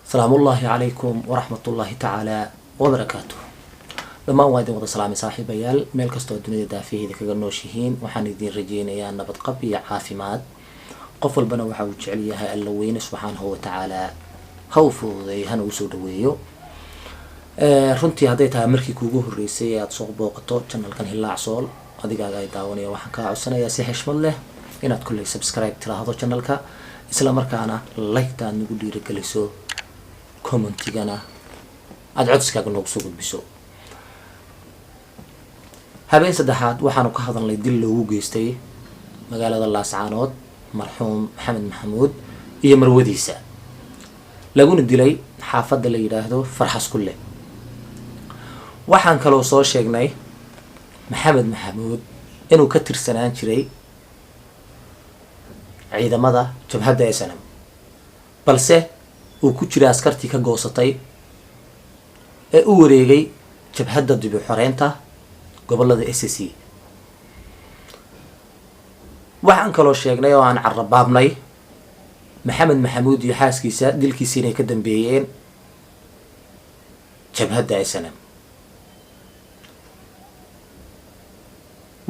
السلام الله عليكم ورحمة الله تعالى وبركاته. لما وادي وضع سلامي صاحب بيال ميل كستو الدنيا دافيه ذيك النوشيهين وحان الدين رجينا يا نبض قبي عافمات قفل بنا وحاوج عليها اللوين سبحانه وتعالى خوفو ذي هنو سودويو runtii hadday tahay markii kuugu horeysay aad soo booqato channelkan Hilaac Sool adigaaga ay daawanaya waxaan ka codsanayaa si xishmad leh inaad kulli subscribe tiraahdo channelka isla markaana like taan nagu dhiirigeliso commentigana aad codsigaaga noogu soo gudbiso. habeen saddexaad waxaanu ka hadalnay dil loogu geystay magaalada Laascaanood marxuum Maxamed Maxamuud iyo marwadiisa laguna dilay xaafadda la yiraahdo Farxas Kulle. waxaan kaloo soo sheegnay Maxamed Maxamuud inuu ka tirsanaan jiray ciidamada jabhadda SNM balse uu ku jiray askartii ka goosatay ee u wareegay jabhadda dib u xoreynta gobolada SSC. waxaan kaloo sheegnay oo aan carrabaabnay Maxamed Maxamuud iyo xaaskiisa dilkiisa inay ka dambeeyeen jabhadda SNM.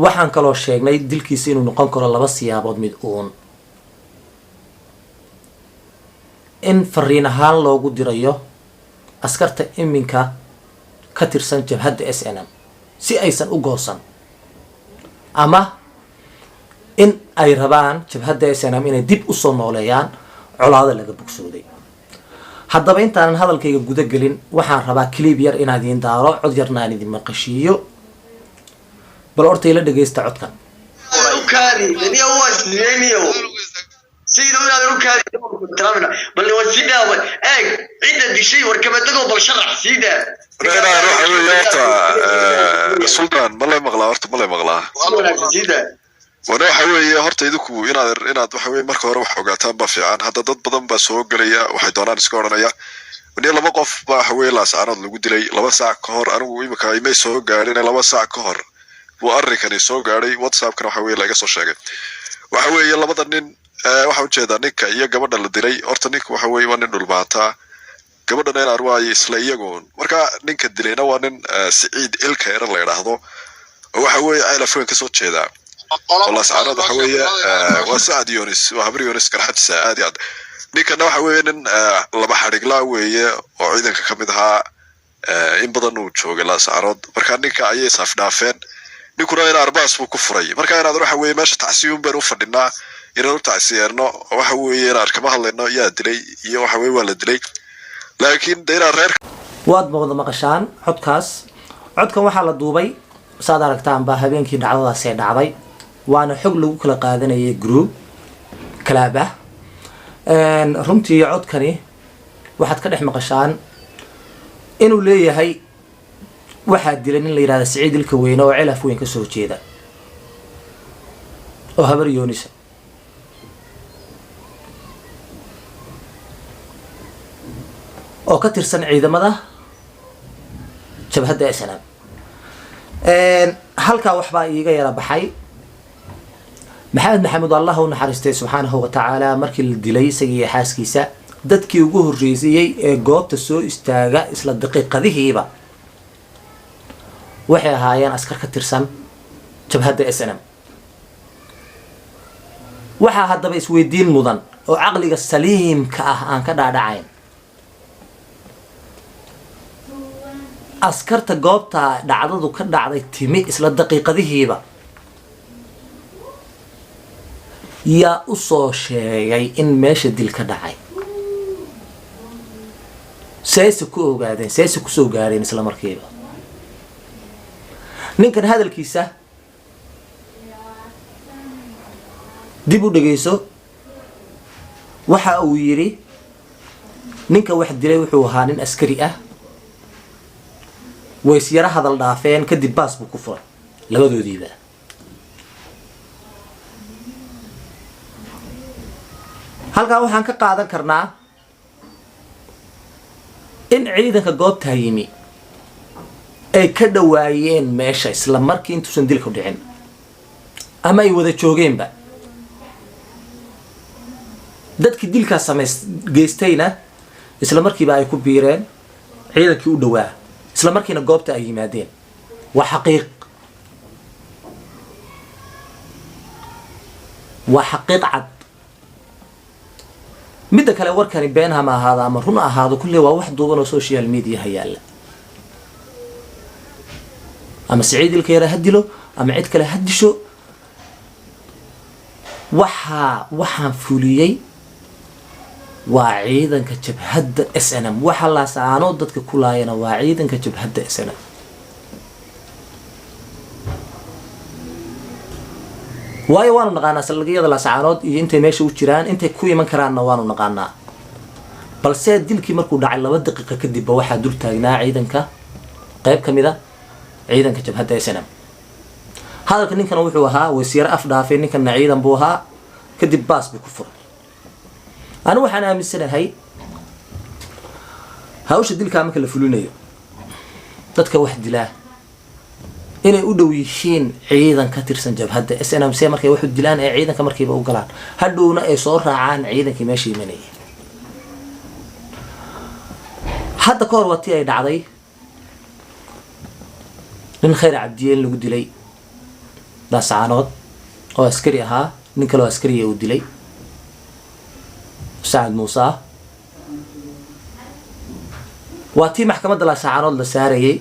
waxaan kaloo sheegnay dilkiisa inuu noqon karo laba siyaabood mid uun in fariin ahaan loogu dirayo askarta iminka ka tirsan jabhadda SNM si aysan u goosan ama in ay rabaan jabhadda SNM inay dib u soo nooleeyaan colaado laga bogsooday. haddaba intaanan hadalkayga guda gelin waxaan rabaa clip yar inaan idin daaro cod yarna aan idin maqashiiyo bal horta ila dhageysta codkan. سيدو هذا ركاد ترامنا بل وسيدا اي عند شيء وركبتكم بالشرح سيدا انا اروح يا سلطان والله مغلا horta والله مغلا سيدا وانا حوي horta idinku inaad waxa weey marka hore wax ogaataan ba fiican hadda dad badan ba soo galaya waxay doonaan iska oranaya wani laba qof ba waxa weey Laascaanood lagu dilay 2 saac ka hor anigu imika ay may soo gaareen 2 saac ka hor buu arrinkani soo gaaray WhatsApp kana waxa weey laga soo sheegay waxa weey labada nin waxa uu jeedaa ninka iyo gabadha la dilay horta ninka waxa weey waa nin dhulbaata gabadhana in arwaay isla iyagoon marka ninka dilayna waa nin Saciid Ilkayr la yiraahdo waxa weey ay la feen ka soo jeedaa والله سعادة حوية وسعد يونس وهبري يونس كرحت سعادة نيكنا حوية إن لما حرق لا ويا وعيدا كمدها إن بدنو شو قلا سعرض مركان نيكا أيه صفنا فين نيكنا إن أرباس وكفري مركان هذا روح حوية ماشي تعسيون بنو فدنا إنه تعسيرنا وحوية نركمها لنا يا دلي يا وحوية ولا دلي لكن دينا غير waad muuqda maqashaan codkan waxaa la duubay saad aragtaan baa habeenkii dhacdadaas ee dhacday waana xog lagu kala qaadanayay group kalaaba runtii codkani waxaad ka dhex maqashaan inuu leeyahay waxaa dilay nin la yiraahdo Saciid Ilkayr oo cilaf weyn ka soo jeeda oo habar Yoonis oo ka tirsan ciidamada jabhadda SNM. halka waxba iiga yara baxay Maxamed Maxamuud Allah uu naxariistay subhanahu wa ta'ala markii la dilay isagii xaaskiisa dadkii ugu horeeyay ee goobta soo istaaga isla daqiiqadihiiba waxay ahaayeen askar ka tirsan jabhadda SNM. waxa haddaba isweydiin mudan oo aqliga saliimka ah aan ka dhaadhacayn askarta goobta dhacdadu ka dhacday timi isla daqiiqadihiiba yaa u soo sheegay in meesha dil ka dhacay sayse ku ogaadeen sayse ku soo gaareen isla markiiba. ninkan hadalkiisa dib u dhageyso waxa uu yiri ninka wax dilay wuxuu ahaa nin askari ah ويسيرها هذا الضعفين كدي باس بكفر لبدو دي بقى halka waxaan ka qaadan karnaa in ciidanka goobta yimi ay ka dhawaayeen meesha isla markii intuusan dilka dhicin ama ay wada joogeenba dadkii dilka geystayna isla markiiba ay ku biireen ciidankii u dhawaa isla markiina goobta ay yimaadeen waa xaqiiq cad midda kale warkani been ha ma ahaado ama run ahaado kullee waa wax duuban oo social media yaalla ama Saciid Ilkayra ha dilo ama cid kale ha disho waxaan fuliyay waa ciidanka jabhadda SNM waxa la saano dadka ku laayana waa ciidanka jabhadda SNM waayo waanu naqaanaa salgiyada la saanood iyo intay meesha u jiraan intay ku iman karaanna waanu naqaanaa balse dilkii markuu dhacay 2 daqiiqo kadib waxa dul taagnaa ciidanka qayb kamida ciidanka jabhadda SNM hadalka ninkan wuxuu ahaa wasiir afdhaafay ninkan ciidan buu ahaa kadib baas buu ku furay أنا وحنا مثلا هاي هاوش الدل كامل كله فلونية تذكر واحد دلاه إنه يودوا يشين عيدا كتير سنجاب هذا أنا مسمى كي واحد دلان عيدا كمركب أو قلان هدونا يصور عن عيدا كماشي مني حتى كار وطي عيد عضي من خير عبدين اللي ودي لي ناس عناد أو عسكري ها نكلو عسكري ودي لي سعد موسى واتي محكمة لا سعران لسارية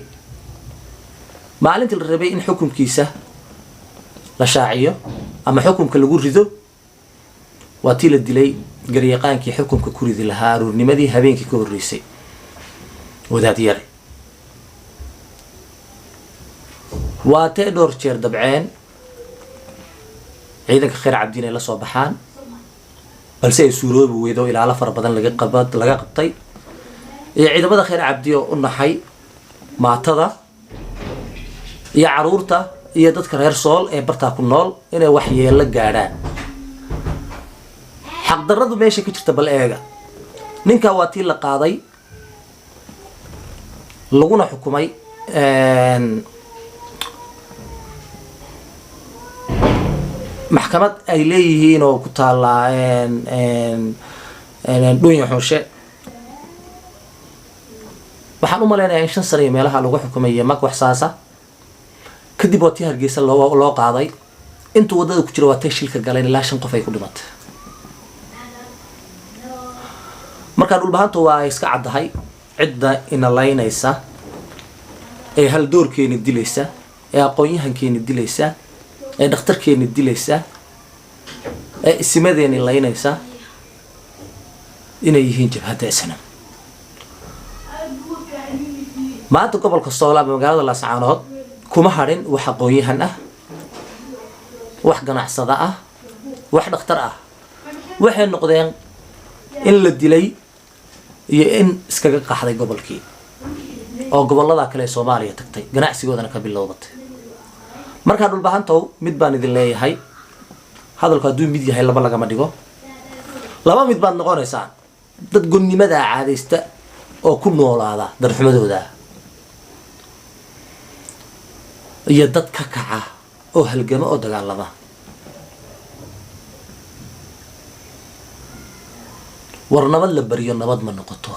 معلنت الربيع إن حكم كيسة لشاعية أما حكم كل جوريدو واتي للدلي جريقان كي حكم ككوريد الهار ونمدي هبين كي كوريسي وده دياري واتي دور شير دبعين عيدك خير عبدين إلى صباحان balse ay suuroobi weydo ilaa fara badan laga qabtay ciidamada khayr cabdi oo u naxay maatada iyo caruurta iyo dadka reer sool ee barta ku nool inay wax yeelo gaadhaan xaq darradu meesha ka jirta bal eega ninka waa tii la qaaday laguna xukumay maxkamad ay leeyihiin oo ku taala dhunya xushe waxaan u maleynayaa in 5 sano meelaha lagu xukumay mag wax saasa kadib oo tii Hargeysa loo qaaday intuu wadada ku jira waa tay shilka galeen ilaa 5 qof ay ku dhimatay marka dhulbahantu waa iska cadahay cidda ina laynaysa ee hal doorkeena dilaysa ee aqoon-yahankeena dilaysa ee dhakhtarkeena dilaysa ee ismadeena laynaysa inay yihiin jabhadda SNM maanta gobolka Sool ama magaalada Laascaanood kuma harin wax aqoon-yahan ah wax ganacsada ah wax dhakhtar ah waxay noqdeen in la dilay iyo in iskaga qaxday gobolkii oo gobolada kale ee Soomaaliya tagtay ganacsigoodana ka bilowday marka dhulbahantow mid baan idin leeyahay hadalku haduu mid yahay laba laga ma dhigo laba mid baad noqonaysaan dad gonnimada caadeysta oo ku noolaada darxumadooda iyo dad ka kaca oo halgama oo dagaalada war nabad la bariyo nabad ma noqoto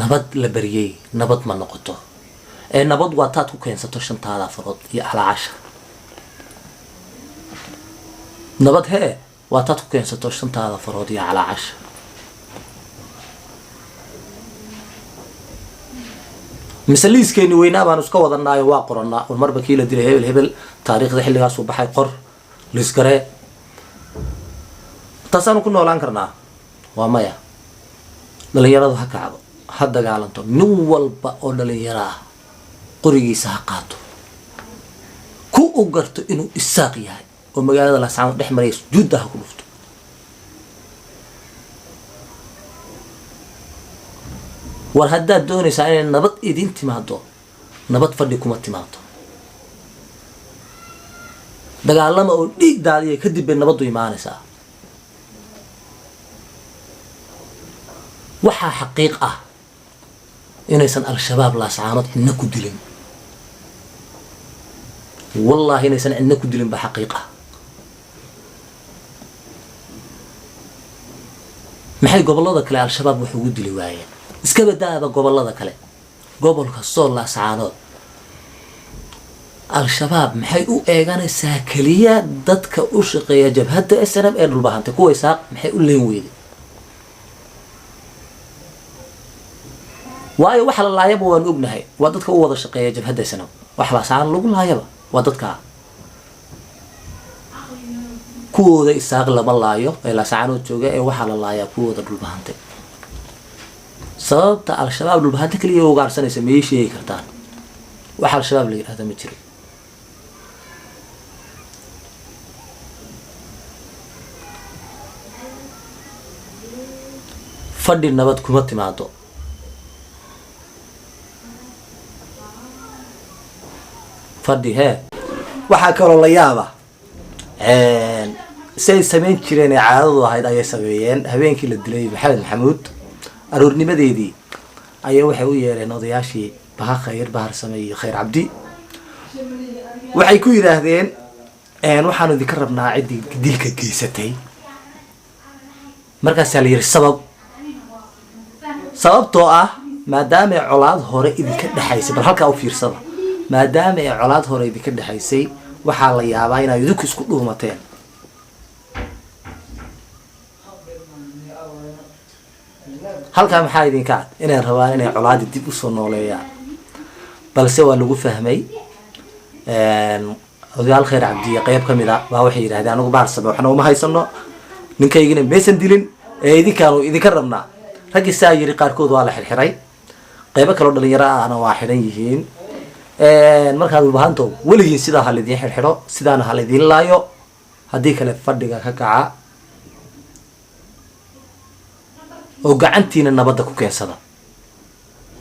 nabad la bariyay nabad ma noqoto ee nabad waa taad ku keensato 5 farood iyo alaasha nabad hee waa taad ku keensato 5 farood iyo alaasha misaliiskeeni weynaa baan iska wadanaayo waa qorannaa oo marba kii la dilay hebel taariikhda xilligaas uu baxay qor liskare taasaan ku noolaan karnaa waa maya dhalinyaradu ha kacdo ha dagaalanto nin walba oo dhalinyaro ah qorigiisa ha qaato ku u garto inuu isaaq yahay oo magaalada Laascaanood dhex maray sujuudda ha ku dhufto war haddaad doonaysaa inay nabad idin timaado nabad fadhi kuma timaado dagaalama oo dhiig daadiya kadib bay nabadu imaanaysaa waxaa xaqiiq ah inaysan al-shabaab Laascaanood cidna ku dilin wallahi inaysan cidna ku dilin ba xaqiiq ah. 1 maxay gobolada kale al-shabaab wax ugu dili waayeen iska badaaba gobolada kale gobolka sool laascaanood al-shabaab maxay u eeganaysaa kaliya dadka u shaqeeya jabhadda SNM ee dhulbahantay kuwa isaaq maxay u leen weyday waayo waxa la laayaba waan ognahay waa dadka u wada shaqeeya jabhadda SNM wax laascaan lagu laayaba waa dadka kuwooda isaaq lama laayo ee laascaanood jooga ee waxaa la laayaa kuwooda dhulbahantay sababta al-shabaab dhulbahantay kaliya ugaarsanaysa miyay sheegi kartaan wax al-shabaab la yidhaahdo ma jiro fadhi nabad kuma timaado fadhi waxaa kaloo la yaaba say samayn jireen ee caadadu ahayd ayay sameeyeen habeenkii la dilay maxamed maxamuud aroornimadeedii ayay waxay u yeereen odayaashii baha khayr bahar same iyo khayr cabdi waxay ku yidhaahdeen waxaanu idinka rabnaa ciddii dilka geysatay markaasaa la yidhi sababtoo ah maadaama ay colaad hore idinka dhexaysay bal halkaa u fiirsada maadaama ay colaad hore idinka dhexaysay waxaa la yaabaa inaad idinku isku dhuumateen halkaa maxaa idinka cad inay rabaan inay colaadii dib usoo nooleeyaan balse waa lagu fahmay odayaal khayr cabdiye qeyb ka mid a baa waxay yidhahdeen anigu baarsame waxna uma haysano ninkaygina maysan dilin ee idinkaanu idinka rabnaa raggii saa yiri qaarkood waa la xirxiray qeybo kaloo dhalinyaro ahna waa xidhan yihiin markaad ulbahanto weligiin sidaa ha laidiin xirxidho sidaana ha laidiin laayo haddii kale fadhiga ka kaca oo gacantiina nabadda ku keensada